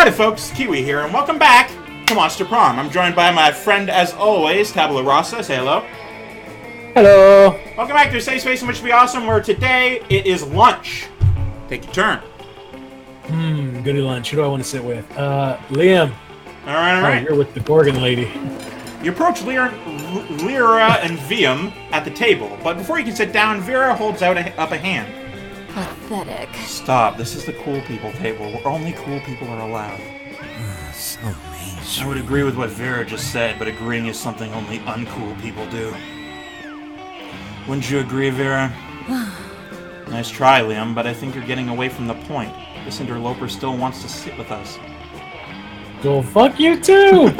Howdy folks, Keywii here, and welcome back to Monster Prom. I'm joined by my friend, as always, Tabula Rasa. Say hello. Hello. Welcome back to a safe space in which will be awesome, where today it is lunch. Take your turn. Goody lunch. Who do I want to sit with? Liam. Alright. You're with the Gorgon lady. You approach Lyra and Vium at the table, but before you can sit down, Vera holds up a hand. Pathetic. Stop. This is the cool people table, where only cool people are allowed. So mainstream. I would agree with what Vera just said, but agreeing is something only uncool people do. Wouldn't you agree, Vera? Nice try, Liam, but I think you're getting away from the point. This interloper still wants to sit with us. Go fuck you too!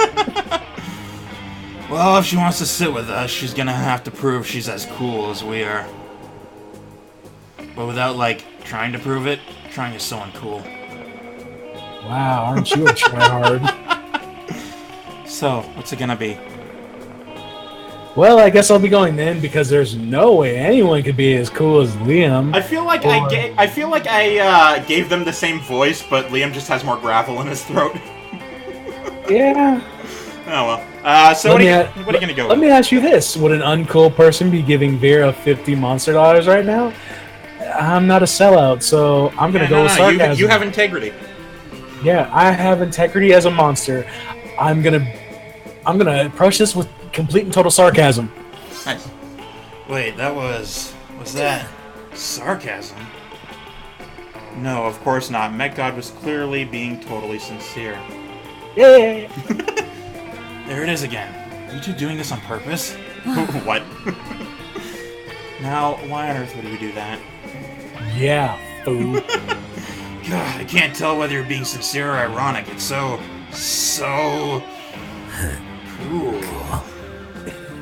Well, if she wants to sit with us, she's gonna have to prove she's as cool as we are. But without, like, trying to prove it, trying is so uncool. Wow, aren't you a tryhard? So, what's it gonna be? Well, I guess I'll be going then, because there's no way anyone could be as cool as Liam. I feel like I gave them the same voice, but Liam just has more gravel in his throat. Yeah. Oh well. So what are you gonna go with? Let me ask you this. Would an uncool person be giving Vera $50 monster dollars right now? I'm not a sellout, so I'm gonna go with sarcasm. You have integrity. Yeah, I have integrity as a monster. I'm gonna approach this with complete and total sarcasm. Nice. Wait, was that sarcasm? No, of course not. TechGod was clearly being totally sincere. Yeah. There it is again. Are you two doing this on purpose? What? Now, why on earth would we do that? Yeah, fool. God, I can't tell whether you're being sincere or ironic. It's so cool.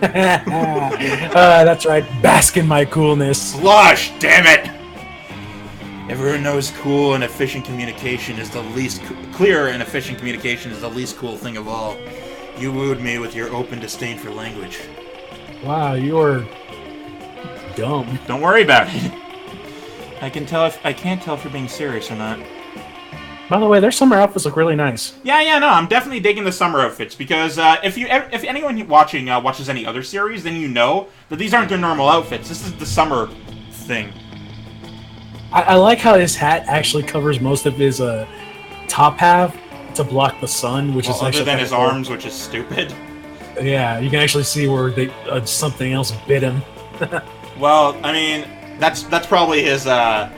That's right. Bask in my coolness. Slush, damn it! Everyone knows cool and efficient communication is the least clear and efficient communication is the least cool thing of all. You wooed me with your open disdain for language. Wow, you're dumb. Don't worry about it. I can't tell if you're being serious or not. By the way, their summer outfits look really nice. Yeah, no, I'm definitely digging the summer outfits because if anyone watching watches any other series, then you know that these aren't their normal outfits. This is the summer thing. I like how his hat actually covers most of his top half to block the sun, which is actually other than his arms, which is stupid. Yeah, you can actually see where something else bit him. Well, I mean, that's probably his the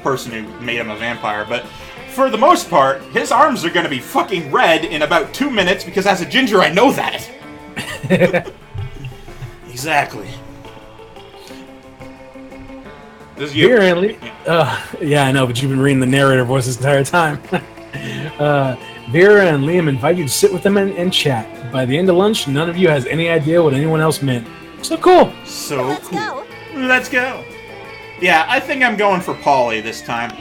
person who made him a vampire, but for the most part, his arms are going to be fucking red in about 2 minutes because as a ginger, I know that. Exactly. This is you. Yeah, I know, but you've been reading the narrator voice this entire time. Vera and Liam invite you to sit with them and chat. By the end of lunch, none of you has any idea what anyone else meant. So cool. So cool. Let's go. Yeah, I think I'm going for Polly this time.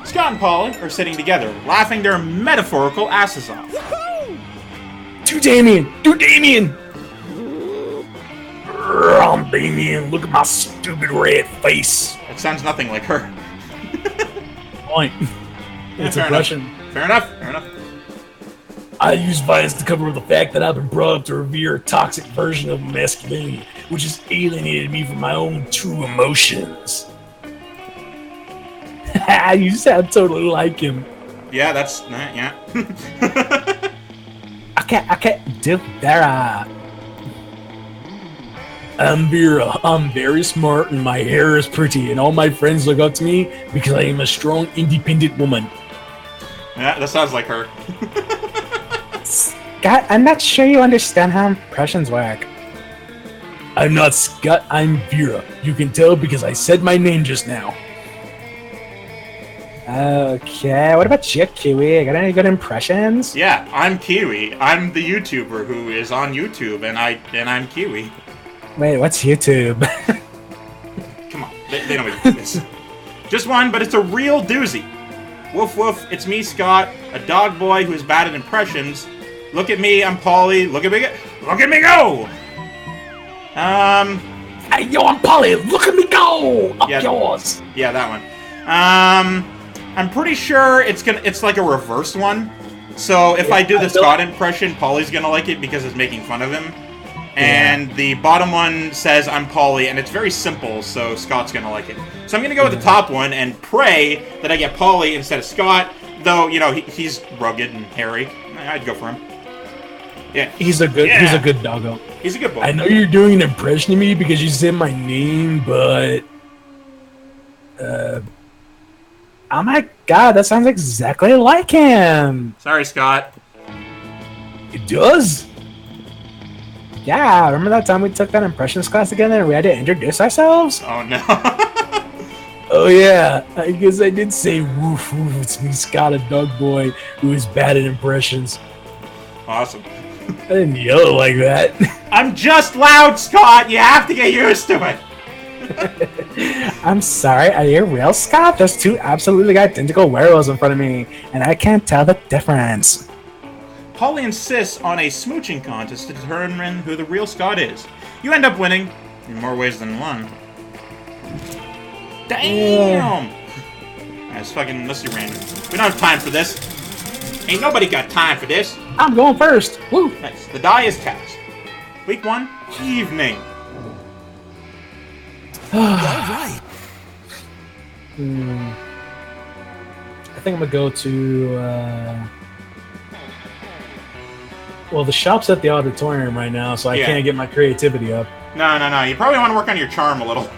Scott and Polly are sitting together, laughing their metaphorical asses off. To Damien! I'm Damien, look at my stupid red face. That sounds nothing like her. Point. It's a Russian. Fair enough. I use violence to cover the fact that I've been brought up to revere a toxic version of masculinity, which has alienated me from my own true emotions. You sound totally like him. Yeah, that's... yeah. I can't do that. I'm Vera. I'm very smart and my hair is pretty and all my friends look up to me because I am a strong, independent woman. Yeah, that sounds like her. Scott, I'm not sure you understand how impressions work. I'm not Scott, I'm Vera. You can tell because I said my name just now. Okay, what about you, Keywii? Got any good impressions? Yeah, I'm Keywii. I'm the YouTuber who is on YouTube, and I'm Keywii. Wait, what's YouTube? Come on, they don't even do this. Just one, but it's a real doozy. Woof woof, it's me, Scott, a dog boy who is bad at impressions. Look at me, I'm Polly. Look at me go! Hey, yo, I'm Polly. Look at me go! Up yours. Yeah, that one. I'm pretty sure it's like a reverse one. So if I do the Scott impression, Polly's gonna like it because it's making fun of him. And the bottom one says I'm Polly, and it's very simple, so Scott's gonna like it. So I'm gonna go with the top one and pray that I get Polly instead of Scott. Though he's rugged and hairy, I'd go for him. Yeah, he's a good doggo. He's a good boy. I know you're doing an impression of me because you said my name, but oh my god, that sounds exactly like him. Sorry, Scott. It does. Yeah, remember that time we took that impressions class together and we had to introduce ourselves? Oh no. Oh yeah, I guess I did say woof woof, it's me, Scott, a dog boy who is bad at impressions. Awesome. I didn't yell like that. I'm just loud, Scott! You have to get used to it! I'm sorry, are you real, Scott? There's two absolutely identical werewolves in front of me, and I can't tell the difference. Polly insists on a smooching contest to determine who the real Scott is. You end up winning, in more ways than one. Damn! That's fucking mostly random. We don't have time for this. Ain't nobody got time for this. I'm going first. Woo! Nice. The die is cast. Week 1, evening. Alright. I think I'm gonna go to well, the shop's at the auditorium right now, so I can't get my creativity up. No. You probably want to work on your charm a little.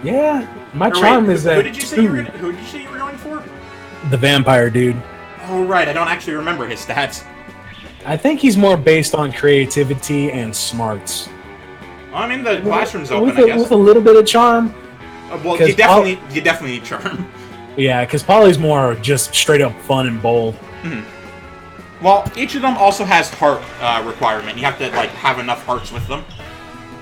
Yeah, my charm is at who did you say you were going for? The vampire dude. Oh, right. I don't actually remember his stats. I think he's more based on creativity and smarts. Well, I mean, the classroom's open, I guess. With a little bit of charm. Well, you definitely need charm. Yeah, because Polly's more just straight up fun and bold. Mm-hmm. Well, each of them also has heart requirement. You have to have enough hearts with them.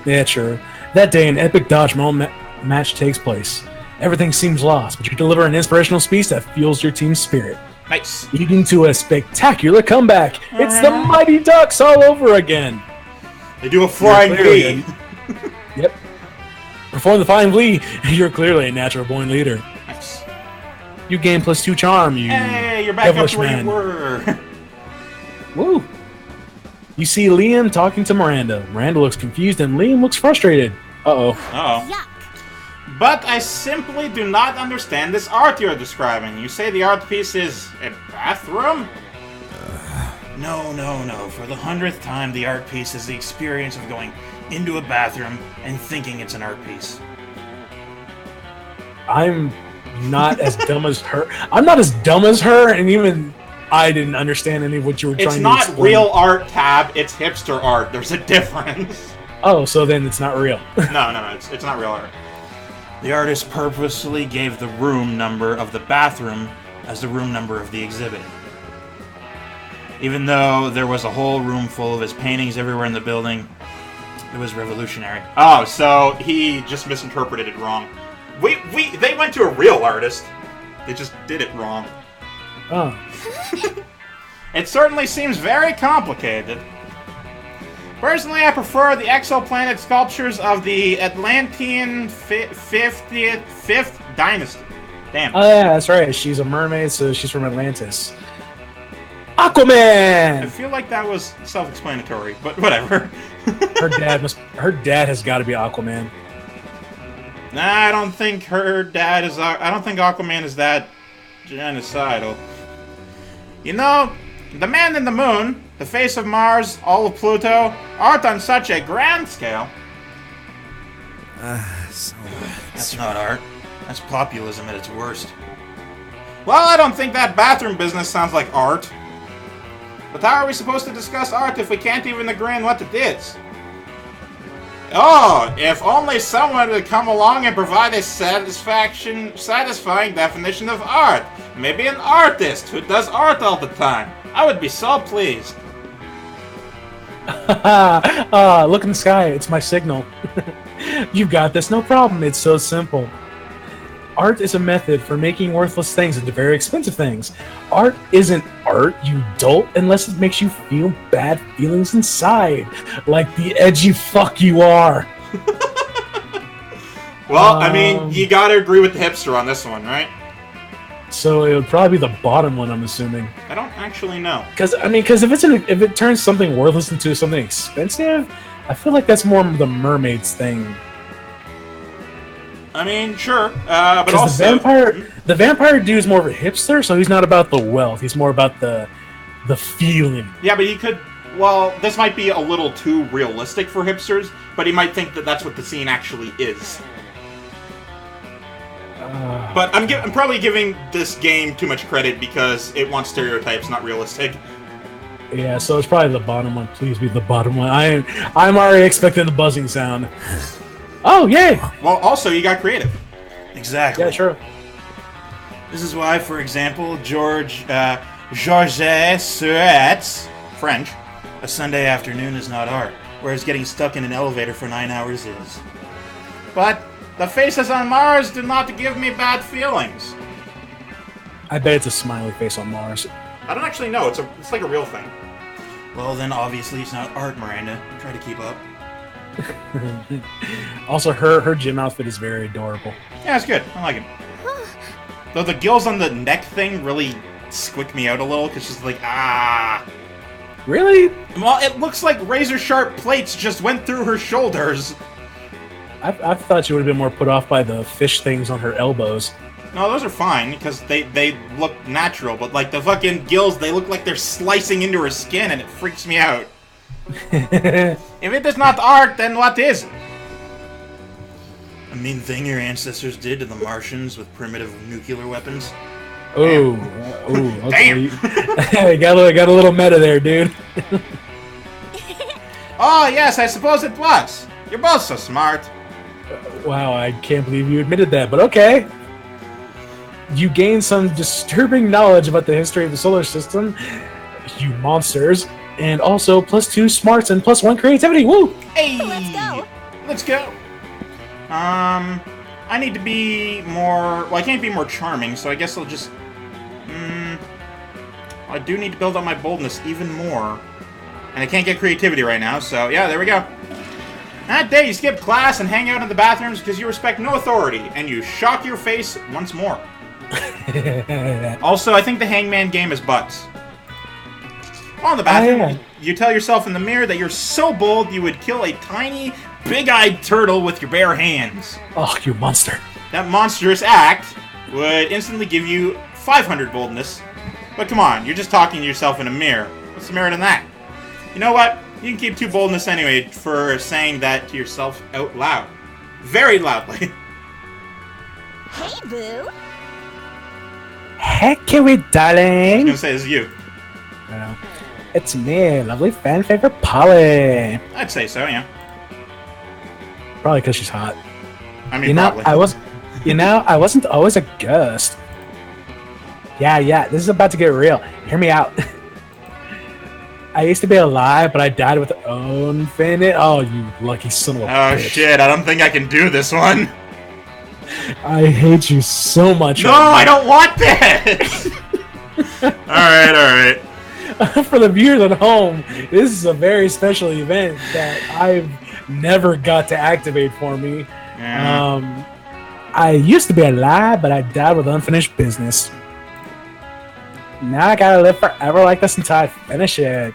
Yeah, sure. That day, an epic dodgeball match takes place. Everything seems lost, but you deliver an inspirational speech that fuels your team's spirit. Nice. Leading to a spectacular comeback. It's the Mighty Ducks all over again. They do a flying V. Yep. Perform the flying V. You're clearly a natural born leader. Nice. You gain +2 charm. Hey, you're back up to where you were. Woo! You see Liam talking to Miranda. Miranda looks confused and Liam looks frustrated. Uh-oh. Yuck. But I simply do not understand this art you're describing. You say the art piece is a bathroom? No. For the 100th time, the art piece is the experience of going into a bathroom and thinking it's an art piece. I'm not as dumb as her. I'm not as dumb as her, and even I didn't understand any of what you were trying to explain. It's not real art, Tab. It's hipster art. There's a difference. Oh, so then it's not real. No. It's not real art. The artist purposely gave the room number of the bathroom as the room number of the exhibit. Even though there was a whole room full of his paintings everywhere in the building, it was revolutionary. Oh, so he just misinterpreted it wrong. They went to a real artist. They just did it wrong. Oh. It certainly seems very complicated. Personally, I prefer the exoplanet sculptures of the Atlantean 5th dynasty. Damn. Oh yeah, that's right. She's a mermaid, so she's from Atlantis. Aquaman! I feel like that was self-explanatory, but whatever. Her dad has got to be Aquaman. Nah, I don't think Aquaman is that genocidal. You know, the man in the moon, the face of Mars, all of Pluto, aren't on such a grand scale. That's not art. That's populism at its worst. Well, I don't think that bathroom business sounds like art. But how are we supposed to discuss art if we can't even agree on what it is? Oh, if only someone would come along and provide a satisfying definition of art. Maybe an artist who does art all the time. I would be so pleased. Look in the sky. It's my signal. You've got this. No problem. It's so simple. Art is a method for making worthless things into very expensive things. Art isn't art, you dolt, unless it makes you feel bad feelings inside. Like the edgy fuck you are. Well, I mean, you gotta agree with the hipster on this one, right? So it would probably be the bottom one, I'm assuming. I don't actually know. Because if it turns something worthless into something expensive, I feel like that's more the mermaid's thing. I mean, sure, but also the vampire dude is more of a hipster, so he's not about the wealth. He's more about the feeling. Yeah, but he could. Well, this might be a little too realistic for hipsters, but he might think that that's what the scene actually is. But I'm probably giving this game too much credit because it wants stereotypes, not realistic. Yeah, so it's probably the bottom one. Please be the bottom one. I'm already expecting the buzzing sound. Oh, yay! Well, also, you got creative. Exactly. Yeah, sure. This is why, for example, Georges Seurat's French. a Sunday afternoon is not art, whereas getting stuck in an elevator for 9 hours is. But the faces on Mars do not give me bad feelings. I bet it's a smiley face on Mars. I don't actually know. It's like a real thing. Well, then obviously it's not art, Miranda. Try to keep up. Also, her gym outfit is very adorable. Yeah, it's good. I like it. Though the gills on the neck thing really squick me out a little, because she's like, ah. Really? Well, it looks like razor-sharp plates just went through her shoulders. I thought she would have been more put off by the fish things on her elbows. No, those are fine, because they look natural, but like the fucking gills, they look like they're slicing into her skin, and it freaks me out. If it is not art, then what is it? A mean thing your ancestors did to the Martians with primitive nuclear weapons. Oh, okay. Damn. got a little meta there, dude. Oh, yes, I suppose it was. You're both so smart. Wow, I can't believe you admitted that, but okay. You gained some disturbing knowledge about the history of the solar system, you monsters, and also +2 smarts and +1 creativity. Woo! Hey! Let's go. Let's go. I need to be more... Well, I can't be more charming, so I guess I'll just... I do need to build up my boldness even more. And I can't get creativity right now, so yeah, there we go. That day you skip class and hang out in the bathrooms because you respect no authority, and you shock your face once more. Also, I think the hangman game is butts. While in the bathroom, you tell yourself in the mirror that you're so bold you would kill a tiny, big-eyed turtle with your bare hands. Oh, you monster. That monstrous act would instantly give you 500 boldness. But come on, you're just talking to yourself in a mirror. What's the merit in that? You know what? You can keep 2 boldness anyway for saying that to yourself out loud. Very loudly. Hey, boo. Hey, Keywii, I was darling. gonna say, this is you. It's me, lovely fan favorite Polly. I'd say so, yeah. Probably because she's hot. I mean, You know, probably. I wasn't always a ghost. Yeah, this is about to get real. Hear me out. I used to be alive, but I died with infinite. Oh, you lucky son of a Oh bitch. shit, I don't think I can do this one. I hate you so much. No, I don't want this! Alright. For the viewers at home, this is a very special event that I've never got to activate for me. Yeah. I used to be alive, but I died with unfinished business. Now I gotta live forever like this until I finish it.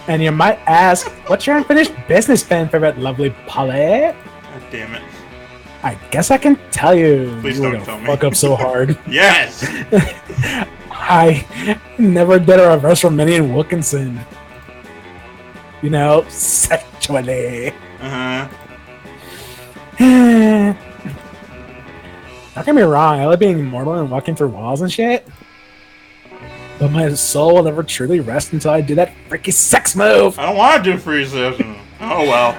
And you might ask, what's your unfinished business, fan favorite lovely Polly? God damn it. I guess I can tell you. Please You were don't gonna tell me. fuck up so hard. Yes! I never did a reverse Romanian Wilkinson. You know, sexually. Uh-huh. Don't get me wrong, I like being immortal and walking through walls and shit. But my soul will never truly rest until I do that freaky sex move. I don't want to do free session. Oh well.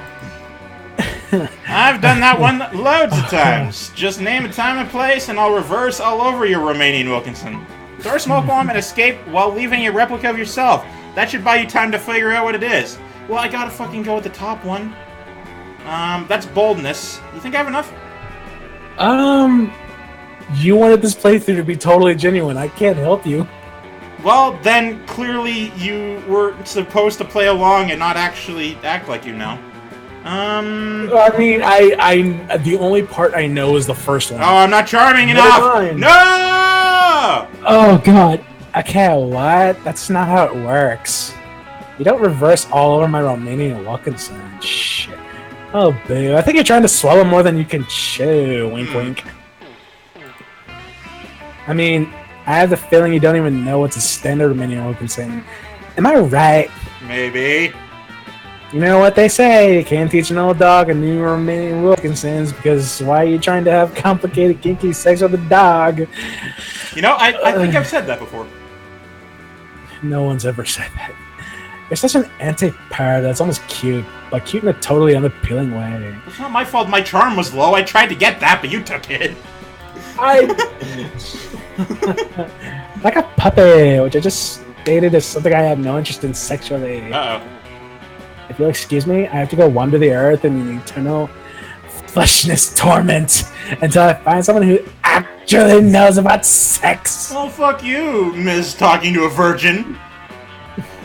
I've done that one loads of times. Just name a time and place and I'll reverse all over your Romanian Wilkinson. Throw a smoke bomb and escape while leaving a replica of yourself. That should buy you time to figure out what it is. Well, I gotta fucking go with the top one. That's boldness. You think I have enough? You wanted this playthrough to be totally genuine. I can't help you. Well, then clearly you were supposed to play along and not actually act like you know. I mean, I the only part I know is the first one. Oh, I'm not charming Never enough. mind. No! Oh god. Okay, what? That's not how it works. You don't reverse all over my Romanian Wilkinson. Shit. Oh, boo. I think you're trying to swallow more than you can chew. Wink, wink. I mean, I have the feeling you don't even know what's a standard Romanian Wilkinson. Am I right? Maybe. You know what they say, you can't teach an old dog a new Romanian Wilkinsons, because why are you trying to have complicated, kinky sex with a dog? You know, I think I've said that before. No one's ever said that. You're such an anti-parrot that's almost cute, but cute in a totally unappealing way. It's not my fault my charm was low. I tried to get that, but you took it. Like a puppy, which I just stated is something I have no interest in sexually. Uh-oh. If you'll excuse me, I have to go wander the earth in eternal fleshness torment until I find someone who actually knows about sex. Well, fuck you, Miss Talking to a Virgin.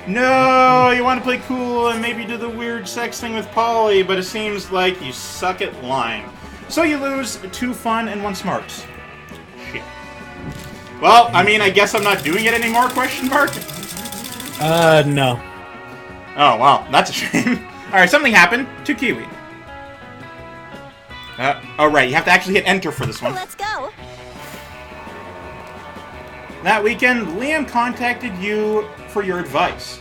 No, you want to play cool and maybe do the weird sex thing with Polly, but it seems like you suck at lying. So you lose 2 fun and 1 smarts. Shit. Well, I mean, I guess I'm not doing it anymore, question mark? No. Oh, wow, that's a shame. Alright, something happened to Keywii. Oh, right, you have to actually hit enter for this one. Let's go. That weekend, Liam contacted you for your advice.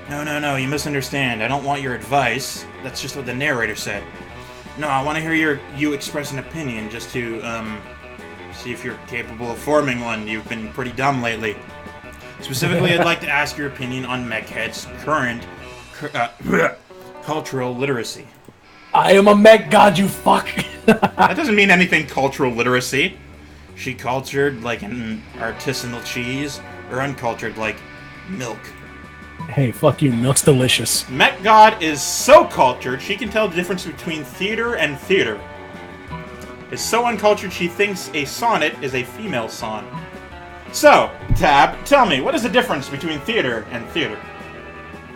No, you misunderstand. I don't want your advice. That's just what the narrator said. No, I want to hear you express an opinion just to, see if you're capable of forming one. You've been pretty dumb lately. Specifically, I'd like to ask your opinion on Mechhead's current cultural literacy. I am a mech god, you fuck! That doesn't mean anything, cultural literacy. She cultured like an artisanal cheese, or uncultured like milk? Hey, fuck you, milk's delicious. TechGod is so cultured, she can tell the difference between theater and theater. Is so uncultured, she thinks a sonnet is a female son. So, Tab, tell me, what is the difference between theater and theater?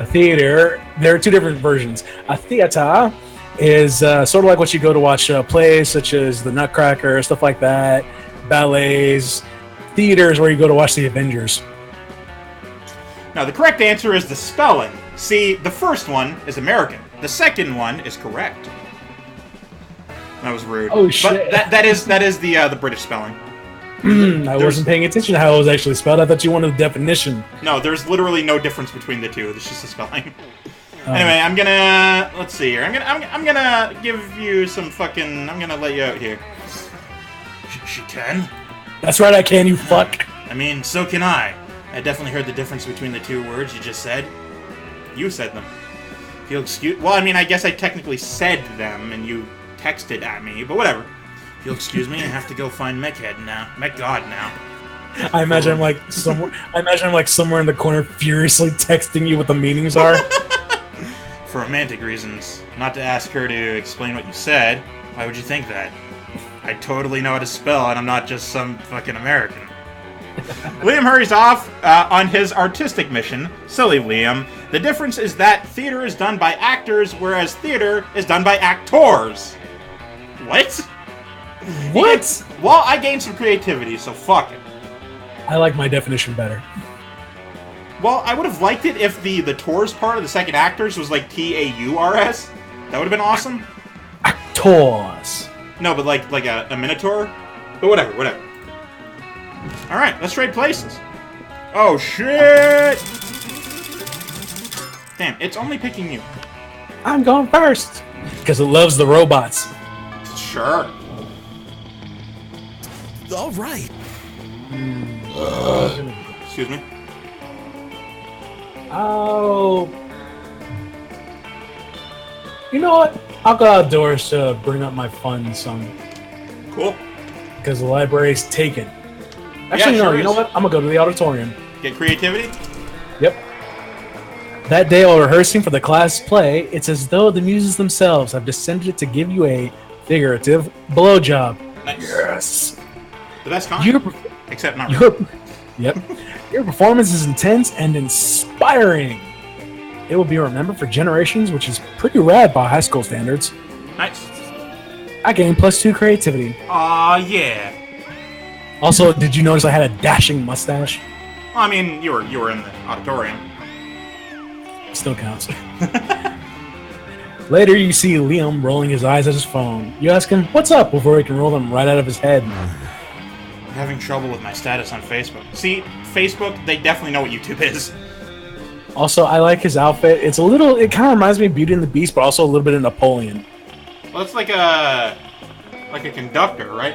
A theater, there are 2 different versions. A theater is sort of like what you go to watch plays, such as the Nutcracker, stuff like that, ballets. Theater is where you go to watch the Avengers. Now, the correct answer is the spelling. See, the first one is American. The second one is correct. That was rude. Oh, shit. But that is the British spelling. I wasn't paying attention to how it was actually spelled. I thought you wanted a definition. No, there's literally no difference between the 2. It's just the spelling. Anyway, I'm gonna... Let's see here. I'm gonna give you some fucking... I'm gonna let you out here. She can? That's right, I can, you fuck. I mean, so can I. I definitely heard the difference between the 2 words you just said. You said them. If you'll excuse... Well, I mean, I guess I technically said them, and you texted at me, but whatever. If you'll excuse me, I have to go find MechGod now. I imagine I'm like somewhere in the corner furiously texting you what the meanings are. For romantic reasons. Not to ask her to explain what you said. Why would you think that? I totally know how to spell, and I'm not just some fucking American. Liam hurries off on his artistic mission. Silly Liam. The difference is that theater is done by actors, whereas theater is done by actors. What? What? Well, I gained some creativity, so fuck it. I like my definition better. Well, I would have liked it if the tours part of the second actors was like Taurs. That would have been awesome. Actors. No, but like a minotaur. But whatever. Alright, let's trade places. Oh, shit! Damn, it's only picking you. I'm going first. Because it loves the robots. Sure. All right. Excuse me. Oh. You know what? I'll go outdoors to bring up my fun some. Cool. Because the library's taken. Actually, Yeah, no, sure you know is. what? I'm going to go to the auditorium. Get creativity? Yep. That day while rehearsing for the class play, it's as though the muses themselves have descended to give you a figurative blowjob. Nice. Yes. The best kind. Except not really. Yep. Your performance is intense and inspiring. It will be remembered for generations, which is pretty rad by high school standards. Nice. I gained +2 creativity. Aw, yeah. Also, did you notice I had a dashing mustache? Well, I mean, you were in the auditorium. Still counts. Later, you see Liam rolling his eyes at his phone. You ask him, what's up, before he can roll them right out of his head. I'm having trouble with my status on Facebook. See, Facebook, they definitely know what YouTube is. Also, I like his outfit. It kind of reminds me of Beauty and the Beast, but also a little bit of Napoleon. Well, it's like a conductor, right?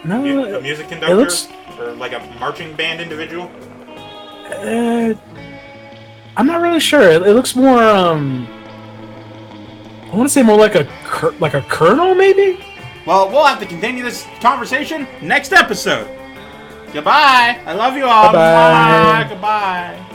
No, A music conductor? Or like a marching band individual? I'm not really sure. It looks more, I want to say more like a colonel, maybe? Well, we'll have to continue this conversation next episode. Goodbye. I love you all. Bye-bye. Goodbye.